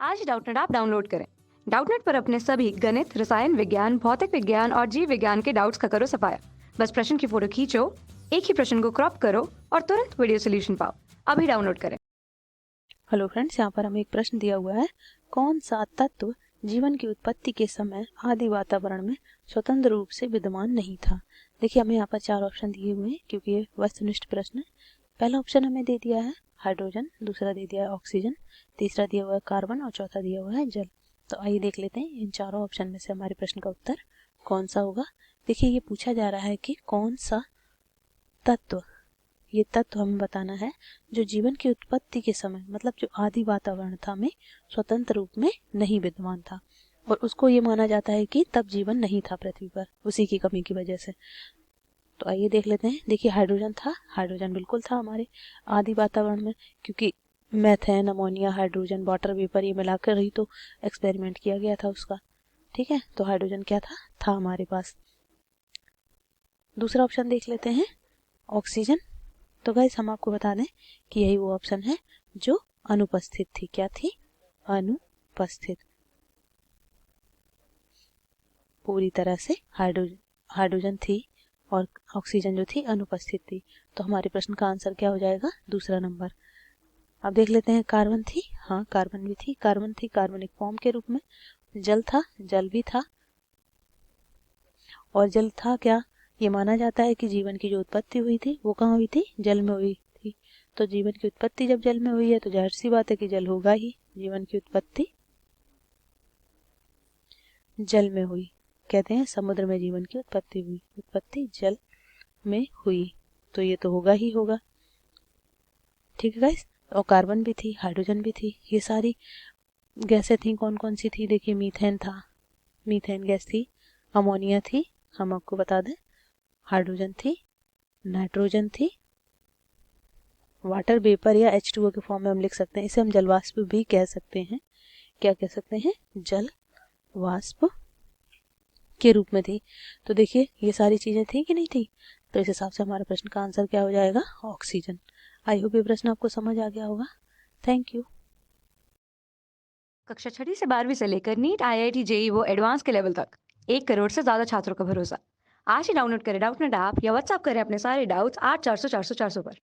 आज ही Doubtnut app download करें। Doubtnut पर अपने सभी गणित, रसायन विज्ञान, भौतिक विज्ञान और जीव विज्ञान के डाउट्स का करो सफाया। बस प्रश्न की फोटो खींचो, एक ही प्रश्न को क्रॉप करो और तुरंत वीडियो सोल्यूशन पाओ। अभी डाउनलोड करें। हेलो फ्रेंड्स, यहाँ पर हमें एक प्रश्न दिया हुआ है। कौन सा तत्व जीवन की उत्पत्ति के समय आदि वातावरण में स्वतंत्र रूप से विद्यमान नहीं था। देखिए, हमें यहाँ पर चार ऑप्शन दिए हुए हैं क्योंकि ये वस्तुनिष्ठ प्रश्न है। पहला ऑप्शन हमें दे दिया है हाइड्रोजन, दूसरा दे दिया है ऑक्सीजन, तीसरा दिया हुआ है कार्बन और चौथा दिया हुआ है जल। तो आइए देख लेते हैं इन चारों ऑप्शन में से हमारे प्रश्न का उत्तर कौन सा होगा। देखिए, ये पूछा जा रहा है कि कौन सा तत्व, ये तत्व हमें बताना है जो जीवन की उत्पत्ति के समय मतलब जो आदि वातावरण था में स्वतंत्र रूप में नहीं विद्यमान था, और उसको ये माना जाता है कि तब जीवन नहीं था पृथ्वी पर, उसी की कमी की वजह से। तो आइए देख लेते हैं। देखिए, हाइड्रोजन था, हाइड्रोजन बिल्कुल था हमारे आदि वातावरण में, क्योंकि methane, ammonia, hydrogen, water vapour ये मिलाकर ही तो एक्सपेरिमेंट किया गया था उसका। ठीक है, तो हाइड्रोजन क्या था हमारे पास। दूसरा ऑप्शन देख लेते हैं, ऑक्सीजन। तो गाइस, हम आपको बता दें कि यही वो ऑप्शन है जो अनुपस्थित थी। क्या थी? अनुपस्थित। पूरी तरह से हाइड्रोजन थी और ऑक्सीजन जो थी अनुपस्थित थी। तो हमारे प्रश्न का आंसर क्या हो जाएगा? दूसरा नंबर। अब देख लेते हैं, कार्बन थी। हाँ, कार्बन भी थी। कार्बन थी कार्बनिक फॉर्म के रूप में। जल था, जल भी था। और जल था क्या? ये माना जाता है कि जीवन की जो उत्पत्ति हुई थी वो कहाँ हुई थी? जल में हुई थी। तो जीवन की उत्पत्ति जब जल में हुई है तो जाहिर सी बात है कि जल होगा ही। जीवन की उत्पत्ति जल में हुई। कहते हैं समुद्र में जीवन की उत्पत्ति हुई, उत्पत्ति जल में हुई, तो ये तो होगा ही होगा। ठीक है गाइस। और कार्बन भी थी, हाइड्रोजन भी थी। ये सारी गैसें थी। कौन कौन सी थी? देखिए, मीथेन था, मीथेन गैस थी। अमोनिया थी, हम आपको बता दें। हाइड्रोजन थी, नाइट्रोजन थी, वाटर वेपर या H2O के फॉर्म में हम लिख सकते हैं। इसे हम जलवाष्प भी कह सकते हैं। क्या कह सकते हैं? जल वाष्प के रूप में थी। तो देखिए, ये सारी चीजें थी कि नहीं थी? तो इस हिसाब से हमारे प्रश्न का आंसर क्या हो जाएगा? ऑक्सीजन। आई होप ये प्रश्न आपको समझ आ गया होगा। Thank you. कक्षा 6 से 12वीं से लेकर नीट, IIT, JEE वो एडवांस के लेवल तक 1 करोड़ से ज्यादा छात्रों का भरोसा। आज ही डाउनलोड करें डाउटनेट ऐप या व्हाट्सएप करें अपने सारे डाउट्स 8400 400 400 पर।